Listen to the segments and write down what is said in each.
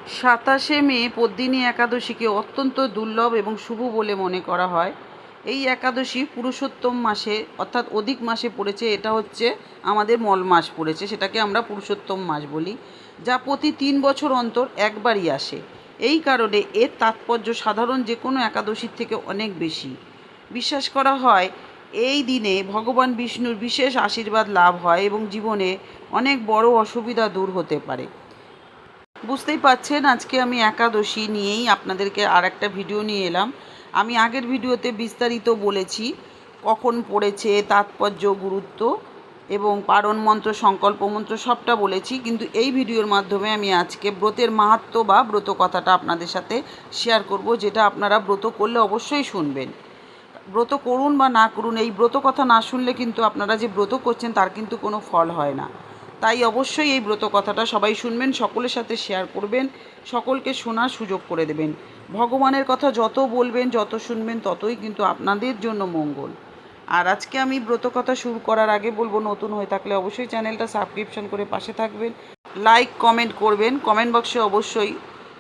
27শে মে পদ্মিনী একাদশীকে অত্যন্ত দুর্লভ এবং শুভ বলে মনে করা হয়। এই একাদশী পুরুষোত্তম মাসে অর্থাৎ অধিক মাসে পড়েছে। এটা হচ্ছে আমাদের মল মাস পড়েছে, সেটাকে আমরা পুরুষোত্তম মাস বলি, যা প্রতি 3 বছর অন্তর একবারই আসে। এই কারণে এর তাৎপর্য সাধারণ যে কোনো একাদশীর থেকে অনেক বেশি। বিশ্বাস করা হয় এই দিনে ভগবান বিষ্ণুর বিশেষ আশীর্বাদ লাভ হয় এবং জীবনে অনেক বড় অসুবিধা দূর হতে পারে। বুঝতেই পারছেন, আজকে আমি একাদশী নিয়েই আপনাদেরকে আর একটা ভিডিও নিয়ে এলাম। আমি আগের ভিডিওতে বিস্তারিত বলেছি কখন পড়েছে, তাৎপর্য, গুরুত্ব এবং পারণ মন্ত্র, সংকল্প মন্ত্র সবটা বলেছি। কিন্তু এই ভিডিওর মাধ্যমে আমি আজকে ব্রতের মাহাত্ম্য বা ব্রত কথাটা আপনাদের সাথে শেয়ার করব, যেটা আপনারা ব্রত করলে অবশ্যই শুনবেন। ব্রত করুন বা না করুন, এই ব্রত কথা না শুনলে কিন্তু আপনারা যে ব্রত করছেন তার কিন্তু কোনো ফল হয় না। তাই অবশ্যই এই ব্রত কথাটা সবাই শুনবেন, সকলের সাথে শেয়ার করবেন, সকলকে শোনার সুযোগ করে দেবেন। ভগবানের কথা যত বলবেন, যত শুনবেন, ততই কিন্তু আপনাদের জন্য মঙ্গল। আর আজকে আমি ব্রত কথা শুরু করার আগে বলবো, নতুন হয়ে থাকলে অবশ্যই চ্যানেলটা সাবস্ক্রিপশন করে পাশে থাকবেন, লাইক কমেন্ট করবেন, কমেন্ট বক্সে অবশ্যই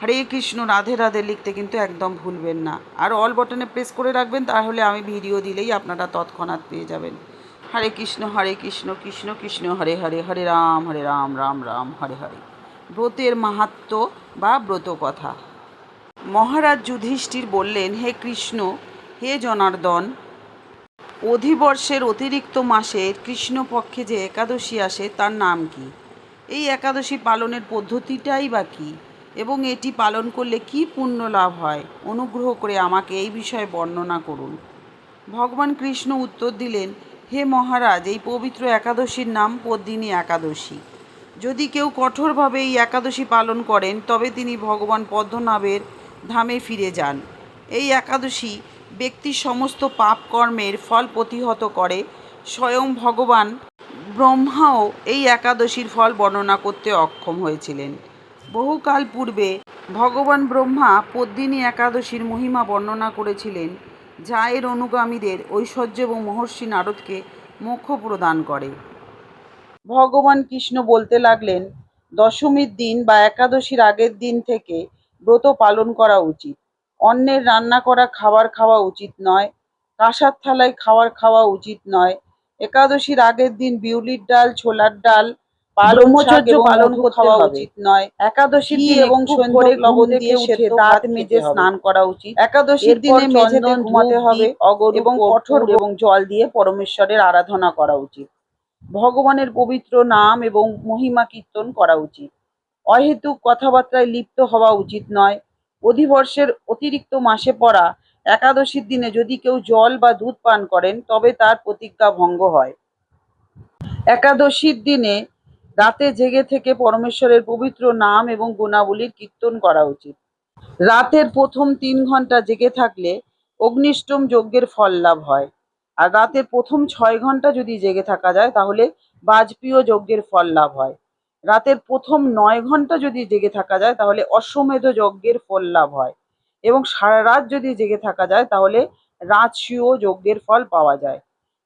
হরে কৃষ্ণ রাধে রাধে লিখতে কিন্তু একদম ভুলবেন না। আর অল বাটনে প্রেস করে রাখবেন, তাহলে আমি ভিডিও দিলেই আপনারা তৎক্ষণাৎ পেয়ে যাবেন। হরে কৃষ্ণ কৃষ্ণ কৃষ্ণ হরে হরে, হরে রাম রাম রাম হরে হরে। ব্রতের মাহাত্ম্য বা ব্রত কথা। মহারাজ যুধিষ্ঠির বললেন, হে কৃষ্ণ, হে জনার্দন, অধিবর্ষের অতিরিক্ত মাসের কৃষ্ণপক্ষে যে একাদশী আসে তার নাম কি? এই একাদশী পালনের পদ্ধতিটাই বা কী, এবং এটি পালন করলে কি পুণ্য লাভ হয়? অনুগ্রহ করে আমাকে এই বিষয়ে বর্ণনা করুন। ভগবান কৃষ্ণ উত্তর দিলেন, হে মহারাজ, এই পবিত্র একাদশীর নাম পদ্মিনী একাদশী। যদি কেউ কঠোরভাবে এই একাদশী পালন করেন তবে তিনি ভগবান পদ্মনাভের ধামে ফিরে যান। এই একাদশী ব্যক্তির সমস্ত পাপ কর্মের ফল প্রতিহত করে। স্বয়ং ভগবান ব্রহ্মাও এই একাদশীর ফল বর্ণনা করতে অক্ষম হয়েছিলেন। বহুকাল পূর্বে ভগবান ব্রহ্মা পদ্মিনী একাদশীর মহিমা বর্ণনা করেছিলেন, যা এর অনুগামীদের ঐশ্বর্য এবং মহর্ষি নারদকে মোক্ষ প্রদান করে। ভগবান কৃষ্ণ বলতে লাগলেন, দশমীর দিন বা একাদশীর আগের দিন থেকে ব্রত পালন করা উচিত। অন্যের রান্না করা খাবার খাওয়া উচিত নয়। কাঁসার থালায় খাবার খাওয়া উচিত নয়। একাদশীর আগের দিন বিউলির ডাল, ছোলার ডাল, ব্রহ্মচর্য পালন করতে উচিত নয়। একাদশীর দিন এবং সন্ধ্যে লবণ দিয়ে সেদ্ধ দাঁত মেজে স্নান করা উচিত। একাদশীর দিনে মেঝেতে ঘুমাতে হবে এবং কঠোর এবং জল দিয়ে পরমেশ্বরের আরাধনা করা উচিত। ভগবানের পবিত্র নাম এবং মহিমা কীর্তন করা উচিত। অহেতুক কথাবার্তায় লিপ্ত হওয়া উচিত নয়। অধিবর্ষের অতিরিক্ত মাসে পড়া একাদশীর দিনে যদি কেউ জল বা দুধ পান করেন তবে তার প্রতিজ্ঞা ভঙ্গ হয়। একাদশীর দিনে রাতে জেগে থেকে পরমেশ্বরের পবিত্র নাম এবং গুণাবলীর কীর্তন করা উচিত। রাতের প্রথম 3 ঘন্টা জেগে থাকলে অগ্নিষ্টম যজ্ঞের ফল লাভ হয়। আর রাতের প্রথম 6 ঘন্টা যদি জেগে থাকা যায় তাহলে বাজপেয়ী যজ্ঞের ফল লাভ হয়। রাতের প্রথম 9 ঘন্টা যদি জেগে থাকা যায় তাহলে অশ্বমেধ যজ্ঞের ফল লাভ হয়। এবং সারা রাত যদি জেগে থাকা যায় তাহলে রাজসূয় যজ্ঞের ফল পাওয়া যায়।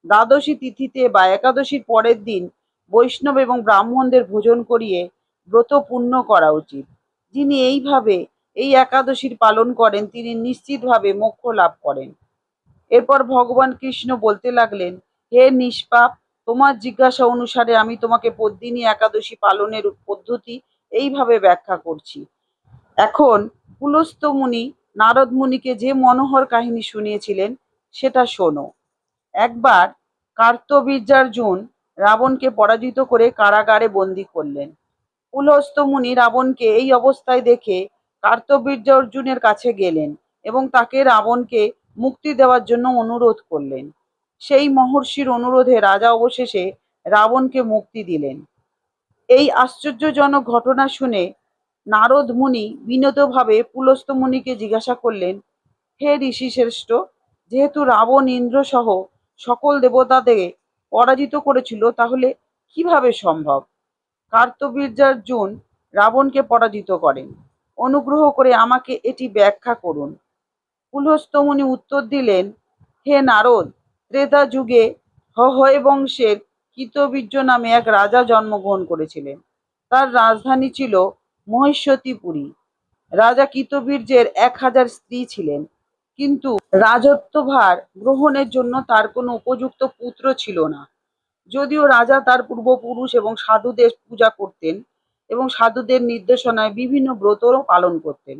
দ্বাদশী তিথিতে বা একাদশীর পরের দিন বৈষ্ণব এবং ব্রাহ্মণদের ভোজন করিয়ে ব্রত পূর্ণ করা উচিত। যিনি এইভাবে এই একাদশীর পালন করেন তিনি নিশ্চিতভাবে মোক্ষ লাভ করেন। এরপর ভগবান কৃষ্ণ বলতে লাগলেন, হে নিষ্পাপ, তোমার জিজ্ঞাসা অনুসারে আমি তোমাকে পদ্মিনী একাদশী পালনের পদ্ধতি এইভাবে ব্যাখ্যা করছি। এখন পুলস্ত্য মুনি নারদ মুনিকে যে মনোহর কাহিনী শুনিয়েছিলেন সেটা শোনো। একবার কার্তবীর্যার্জুন রাবণকে পরাজিত করে কারাগারে বন্দী করলেন। পুলস্ত্য মুনি রাবণকে এই অবস্থায় দেখে কার্তবীর্যার্জুনের কাছে গেলেন এবং তাকে রাবণকে মুক্তি দেওয়ার জন্য অনুরোধ করলেন। সেই মহর্ষির অনুরোধে রাজা অবশেষে রাবণকে মুক্তি দিলেন। এই আশ্চর্যজনক ঘটনা শুনে নারদ মুনি বিনীতভাবে পুলস্ত্য মুনিকে জিজ্ঞাসা করলেন, হে ঋষি শ্রেষ্ঠ, যেহেতু রাবণ ইন্দ্র সহ সকল দেবতাদের পরাজিত করেছিল তাহলে কিভাবে সম্ভব? কার্তবীর্যার্জুন রাবণকে পরাজিত করেন। অনুগ্রহ করে আমাকে এটি ব্যাখ্যা করুন। পুলস্ত্য মুনি উত্তর দিলেন, হে নারদ, ত্রেতা যুগে হয় বংশের কৃতবীর্য নামে এক রাজা জন্মগ্রহণ করেছিলেন। তার রাজধানী ছিল মহিষ্যতীপুরী। রাজা কৃতবীর্যের 1000 স্ত্রী ছিলেন, কিন্তু রাজত্বভার গ্রহণের জন্য তার কোনো উপযুক্ত পুত্র ছিল না। যদিও রাজা তার পূর্বপুরুষ এবং সাধুদের পূজা করতেন এবং সাধুদের নির্দেশনায় বিভিন্ন ব্রতও পালন করতেন,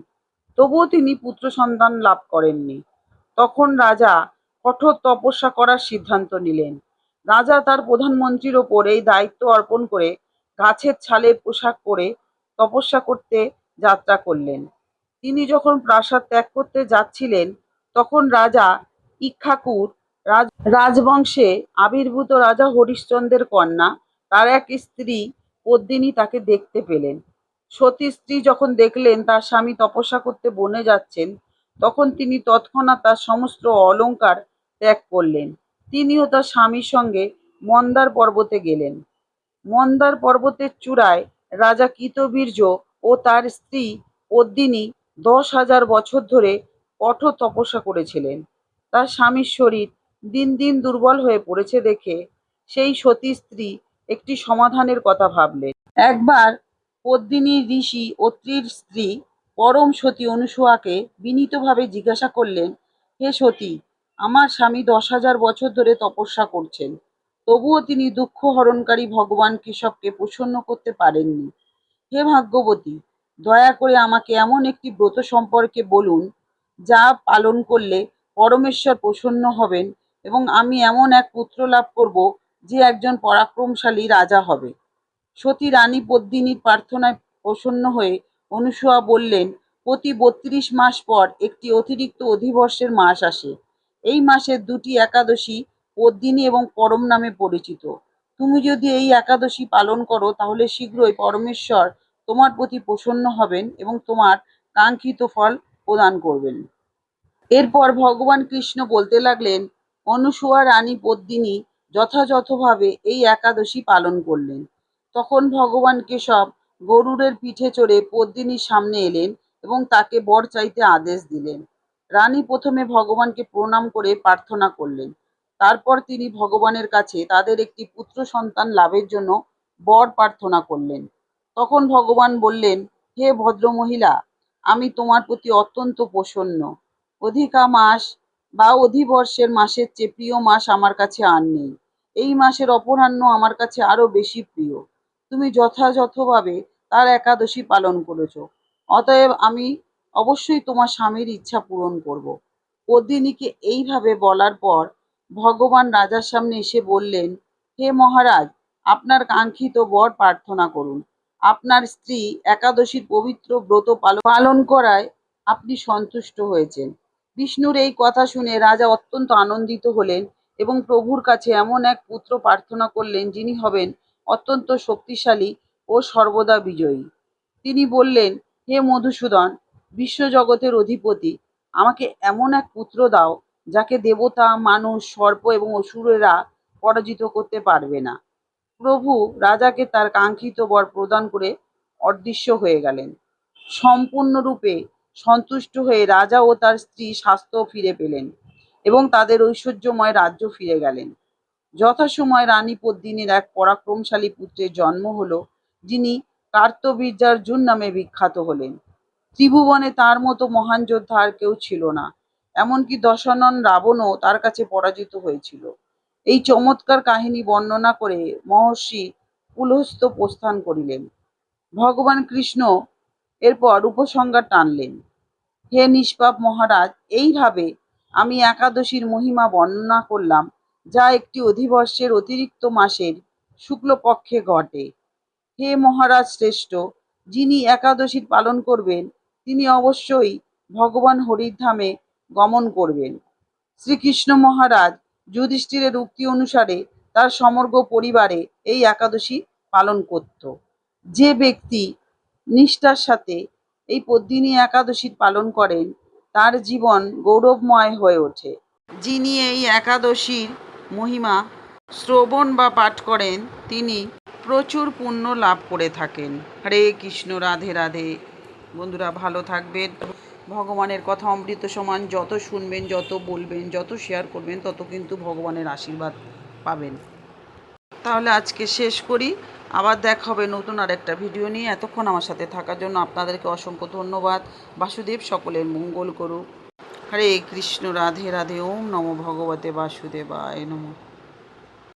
তবুও তিনি পুত্র সন্তান লাভ করেননি। তখন রাজা কঠোর তপস্যা করার সিদ্ধান্ত নিলেন। রাজা তার প্রধানমন্ত্রীর ওপর এই দায়িত্ব অর্পণ করে গাছের ছালের পোশাক পরে তপস্যা করতে যাত্রা করলেন। তিনি যখন প্রাসাদ ত্যাগ করতে যাচ্ছিলেন, তখন রাজা ইক্ষ্বাকুর রাজবংশে আবির্ভূত রাজা হরিশ্চন্দ্রের কন্যা, তার এক স্ত্রী পদ্মিনী তাকে দেখতে পেলেন। সতী স্ত্রী যখন দেখলেন তার স্বামী তপস্যা করতে বনে যাচ্ছেন, তখন তিনি তৎক্ষণাৎ তার সমস্ত অলংকার ত্যাগ করলেন। তিনিও তার স্বামীর সঙ্গে মন্দার পর্বতে গেলেন। মন্দার পর্বতের চূড়ায় রাজা কৃতবীর্য ও তার স্ত্রী পদ্মিনী 10,000 বছর ধরে কঠোর তপস্যা করেছিলেন। তার স্বামীর শরীর দিন দিন দুর্বল হয়ে পড়েছে দেখে সেই সতী স্ত্রী একটি সমাধানের কথা ভাবলেন। একবার পদ্মিনী ঋষি অত্রির স্ত্রী পরম সতী অনুসূয়াকে বিনীতভাবে জিজ্ঞাসা করলেন, হে সতী, আমার স্বামী 10,000 বছর ধরে তপস্যা করছেন, তবুও তিনি দুঃখ হরণকারী ভগবান কেশবকে প্রসন্ন করতে পারেননি। হে ভাগ্যবতী, দয়া করে আমাকে এমন একটি ব্রত সম্পর্কে বলুন যা পালন করলে পরমেশ্বর প্রসন্ন হবেন এবং আমি এমন এক পুত্র লাভ করব যে একজন পরাক্রমশালী রাজা হবে। সতী রানী পদ্মিনীর প্রার্থনায় প্রসন্ন হয়ে অনুসূয়া বললেন, প্রতি 32 মাস পর একটি অতিরিক্ত অধিবর্ষের মাস আসে। এই মাসের 2টি একাদশী পদ্মিনী এবং পরম নামে পরিচিত। তুমি যদি এই একাদশী পালন করো তাহলে শীঘ্রই পরমেশ্বর তোমার প্রতি প্রসন্ন হবেন এবং তোমার কাঙ্ক্ষিত ফল প্রদান করবেন। এরপর ভগবান কৃষ্ণ বলতে লাগলেন, অনুসূয়া রানী পদ্মিনী যথাযথভাবে এই একাদশী পালন করলেন। তখন ভগবান কেশব গরুড়ের পিঠে চড়ে পদ্মিনীর সামনে এলেন এবং তাকে বর চাইতে আদেশ দিলেন। রানী প্রথমে ভগবানকে প্রণাম করে প্রার্থনা করলেন। তারপর তিনি ভগবানের কাছে তাদের একটি পুত্র সন্তান লাভের জন্য বর প্রার্থনা করলেন। তখন ভগবান বললেন, হে ভদ্রমহিলা, আমি তোমার প্রতি অত্যন্ত প্রসন্ন। অধিকা মাস বা অধিবর্ষের মাসের চেয়ে প্রিয় মাস আমার কাছে আর নেই। এই মাসের অপরাহ্ন আমার কাছে আরো বেশি প্রিয়। তুমি যথাযথভাবে তার একাদশী পালন করেছ, অতএব আমি অবশ্যই তোমার স্বামীর ইচ্ছা পূরণ করব। পদ্মিনীকে এইভাবে বলার পর ভগবান রাজার সামনে এসে বললেন, হে মহারাজ, আপনার কাঙ্ক্ষিত বর প্রার্থনা করুন। আপনার স্ত্রী একাদশীর পবিত্র ব্রত পালন করায় আপনি সন্তুষ্ট হয়েছেন। বিষ্ণুর এই কথা শুনে রাজা অত্যন্ত আনন্দিত হলেন এবং প্রভুর কাছে এমন এক পুত্র প্রার্থনা করলেন যিনি হবেন অত্যন্ত শক্তিশালী ও সর্বদা বিজয়ী। তিনি বললেন, হে মধুসূদন, বিশ্বজগতের অধিপতি, আমাকে এমন এক পুত্র দাও যাকে দেবতা, মানুষ, সর্প এবং অসুরেরা পরাজিত করতে পারবে না। প্রভু রাজাকে তার কাঙ্ক্ষিত বর প্রদান করে অদৃশ্য হয়ে গেলেন। সম্পূর্ণরূপে সন্তুষ্ট হয়ে রাজা ও তার স্ত্রী স্বাস্থ্য ফিরে পেলেন এবং তাদের ঐশ্বর্যময় রাজ্য ফিরে গেলেন। যথাসময়ে রানী পদ্মিনীর এক পরাক্রমশালী পুত্রের জন্ম হলো, যিনি কার্তবীর্যার্জুন নামে বিখ্যাত হলেন। ত্রিভুবনে তার মতো মহান যোদ্ধা আর কেউ ছিল না, এমনকি দশানন রাবণও তার কাছে পরাজিত হয়েছিল। এই চমৎকার কাহিনী বর্ণনা করে মহর্ষি পুলস্ত্য প্রস্থান করিলেন। ভগবান কৃষ্ণ এরপর উপসংহার টানলেন, হে নিষ্পাপ মহারাজ, এইভাবে আমি একাদশীর মহিমা বর্ণনা করলাম, যা একটি অধিবর্ষের অতিরিক্ত মাসের শুক্লপক্ষে ঘটে। হে মহারাজ শ্রেষ্ঠ, যিনি একাদশীর পালন করবেন তিনি অবশ্যই ভগবান হরিধামে গমন করবেন। শ্রীকৃষ্ণ মহারাজ যুধিষ্ঠিরের উক্তি অনুসারে তার সমগ্র পরিবারে এই একাদশী পালন করত। যে ব্যক্তি নিষ্ঠার সাথে এই পদ্মিনী একাদশী পালন করেন তার জীবন গৌরবময় হয়ে ওঠে। যিনি এই একাদশীর মহিমা শ্রবণ বা পাঠ করেন তিনি প্রচুর পুণ্য লাভ করে থাকেন। হরে কৃষ্ণ, রাধে রাধে। বন্ধুরা ভালো থাকবেন। ভগবানের কথা অমৃত সমান, যত শুনবেন, যত বলবেন, যত শেয়ার করবেন, তত কিন্তু ভগবানের আশীর্বাদ পাবেন। তাহলে আজকে শেষ করি। আবার দেখা হবে নতুন আর একটা ভিডিও নিয়ে। এতক্ষণ আমার সাথে থাকার জন্য আপনাদেরকে অসংখ্য ধন্যবাদ। বাসুদেব সকলের মঙ্গল করুক। হরে কৃষ্ণ, রাধে রাধে। ওম নমো ভগবতে বাসুদেবায় নমঃ।